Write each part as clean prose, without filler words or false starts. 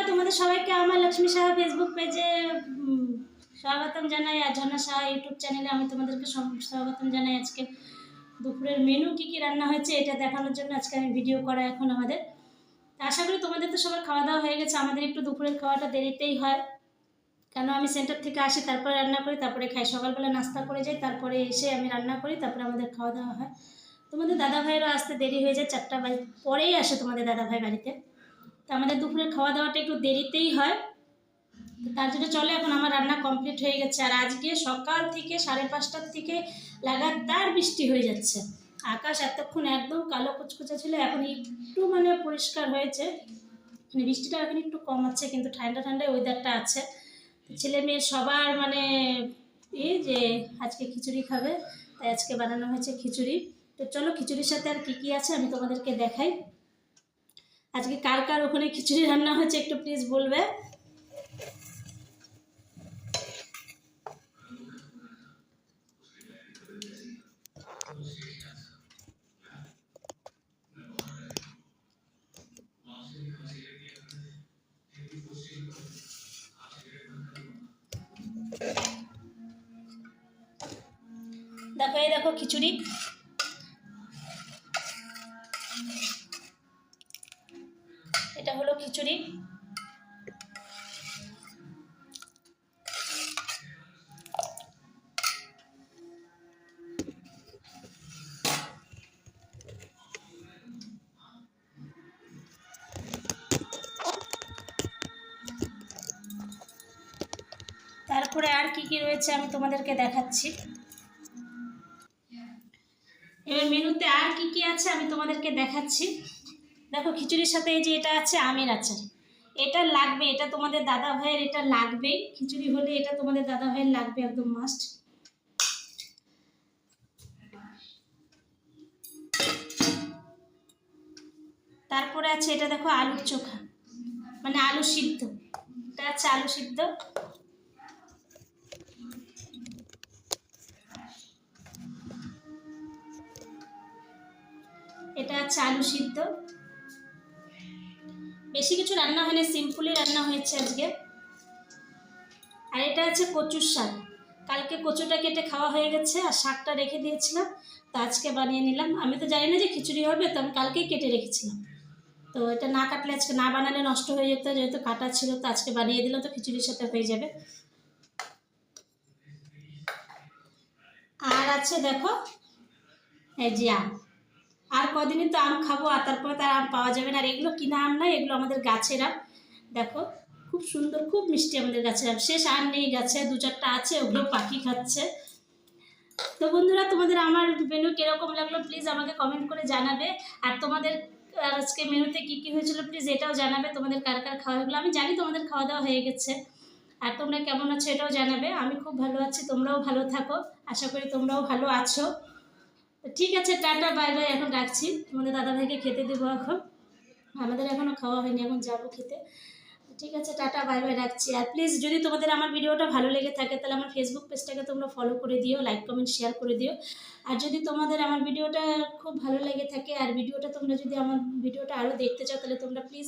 তোমাদের সবাইকে আমার লক্ষ্মী সাহা ফেসবুক পেজে স্বাগতম জানাই। আর ঝর্ণা সাহা ইউটিউব চ্যানেলে আমি তোমাদেরকে স্বাগতম জানাই। আজকে দুপুরের মেনু কী কী রান্না হয়েছে এটা দেখানোর জন্য আজকে আমি ভিডিও করা এখন আমাদের। আশা করি তোমাদের তো সবার খাওয়া দাওয়া হয়ে গেছে। আমাদের একটু দুপুরের খাওয়াটা দেরিতেই হয়, কেন আমি সেন্টার থেকে আসি, তারপরে রান্না করি, তারপরে খাই। সকালবেলা নাস্তা করে যাই, তারপরে এসে আমি রান্না করি, তারপরে আমাদের খাওয়া দাওয়া হয়। তোমাদের দাদাভাইয়েরও আসতে দেরি হয়ে যায়, 4টা পরেই আসে তোমাদের দাদাভাই বাড়িতে। তো আমাদের দুপুরের খাওয়া দাওয়াটা একটু দেরিতেই হয়, তার জন্য চলে এখন আমার রান্না কমপ্লিট হয়ে গেছে। আর আজকে সকাল থেকে 5:30টার থেকে লাগাতার বৃষ্টি হয়ে যাচ্ছে। আকাশ এতক্ষণ একদম কালো কুচকুচে ছিল, এখন একটু পরিষ্কার হয়েছে, বৃষ্টিটা এখন একটু কম আছে, কিন্তু ঠান্ডা ঠান্ডা ওয়েদারটা আছে। ছেলে মেয়ে সবার এই যে আজকে খিচুড়ি খাবে, তাই আজকে বানানো হয়েছে খিচুড়ি। তো চলো খিচুড়ির সাথে আর কী কী আছে আমি তোমাদেরকে দেখাই। আজকে কার কার ওখানে খিচুড়ি রান্না হয়েছে একটু প্লিজ বলবে। দেখো, এই দেখো খিচুড়ি, এটা হলো খিচুড়ি। তারপরে আর কি কি রয়েছে আমি তোমাদেরকে দেখাচ্ছি। এবার মেনুতে আর কি কি আছে আমি তোমাদেরকে দেখাচ্ছি। দেখো খিচুড়ির সাথে এই যে এটা আছে আমের আচার, এটা লাগবে, এটা তোমাদের দাদা ভাইয়ের, এটা লাগবেই। খিচুড়ি হলে এটা তোমাদের দাদা ভাইয়ের লাগবে, একদম মাস্ট। তারপরে আছে এটা দেখো আলুর চোখা, আলু সিদ্ধ, এটা আছে আলু সিদ্ধ। এটা আছে আলু সিদ্ধ। বেশি কিছু রান্না হয়নি, সিম্পলি রান্না হয়েছে আজকে। আর এটা আছে কচুর শাক, কালকে কচুটা কেটে খাওয়া হয়ে গেছে, আর শাকটা রেখে দিয়েছিলাম, তো আজকে বানিয়ে নিলাম। আমি তো জানি না যে খিচুড়ি হবে, তো আমি কালকেই কেটে রেখেছিলাম। তো এটা না কাটলে, আজকে না বানালে নষ্ট হয়ে যেত, যেহেতু কাটা ছিল, তো আজকে বানিয়ে দিলাম, তো খিচুড়ির সাথে হয়ে যাবে। আর আছে দেখো এই যে আম, আর কদিনই তো আম খাবো, আর তারপরে তার আম পাওয়া যাবে না। আর এগুলো কিনা আম নয়, এগুলো আমাদের গাছের আম। দেখো খুব সুন্দর, খুব মিষ্টি আমাদের গাছের আম। শেষ আর নেই গাছে, 2-4টা আছে, ওগুলো পাখি খাচ্ছে। তো বন্ধুরা, তোমাদের আমার মেনু কীরকম লাগলো প্লিজ আমাকে কমেন্ট করে জানাবে। আর তোমাদের আজকে মেনুতে কী কী হয়েছিল প্লিজ এটাও জানাবে। তোমাদের কার কার খাওয়া হয়েগুলো, আমি জানি তোমাদের খাওয়া দাওয়া হয়ে গেছে, আর তোমরা কেমন আছো এটাও জানাবে। আমি খুব ভালো আছি, তোমরাও ভালো থাকো, আশা করি তোমরাও ভালো আছো। তো ঠিক আছে, টাটা বাই বাই, এখন রাখছি। তোমাদের দাদাভাইকে খেতে দেবো এখন, আমাদের এখনও খাওয়া হয়নি, এখন যাবো খেতে। ঠিক আছে, টাটা বাই বাই, রাখছি। আর প্লিজ যদি তোমাদের আমার ভিডিওটা ভালো লেগে থাকে, তাহলে আমার ফেসবুক পেজটাকে তোমরা ফলো করে দিও, লাইক কমেন্ট শেয়ার করে দিও। আর যদি তোমাদের আমার ভিডিওটা খুব ভালো লেগে থাকে, আর তোমরা যদি আমার ভিডিওটা আরও দেখতে চাও, তাহলে তোমরা প্লিজ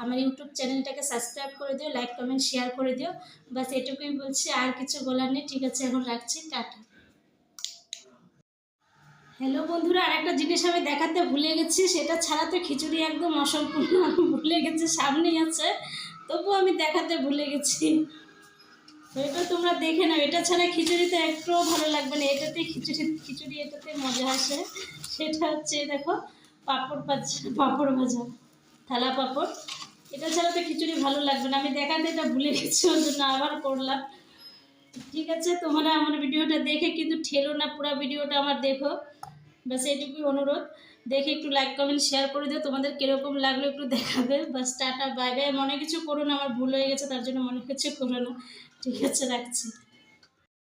আমার ইউটিউব চ্যানেলটাকে সাবস্ক্রাইব করে দিও, লাইক কমেন্ট শেয়ার করে দিও। বাস এটুকুই বলছি, আর কিছু বলার নেই। ঠিক আছে, এখন রাখছি, টাটা। হ্যালো বন্ধুরা, আরেকটা জিনিস আমি দেখাতে ভুলে গেছি, সেটা ছাড়া তো খিচুড়ি একদম অসম্পূর্ণ, আমি ভুলে গেছি, সামনেই আছে, তবুও আমি দেখাতে ভুলে গেছি। তো এটা তোমরা দেখে নাও, এটা ছাড়া খিচুড়িতে একটুও ভালো লাগবে না। এটাতে খিচুড়ি এটাতে মজা আসে। সেটা হচ্ছে দেখো পাঁপড় ভাজা, থালা পাঁপড়। এটা ছাড়া তো খিচুড়ি ভালো লাগবে না। আমি দেখাতে এটা ভুলে গেছি, ওর জন্য আবার করলাম। ঠিক আছে, তোমরা আমার ভিডিওটা দেখে কিন্তু ঠেলো না, পুরো ভিডিওটা আমার দেখো, বাস এটুকুই অনুরোধ। দেখে একটু লাইক কমেন্ট শেয়ার করে দিও, তোমাদের কীরকম লাগলো একটু দেখাবে। বাস টাটা বাই বাই। মনে কিছু করো না, আমার ভুল হয়ে গেছে, তার জন্য মনে কিছু করো না। ঠিক আছে, রাখছি।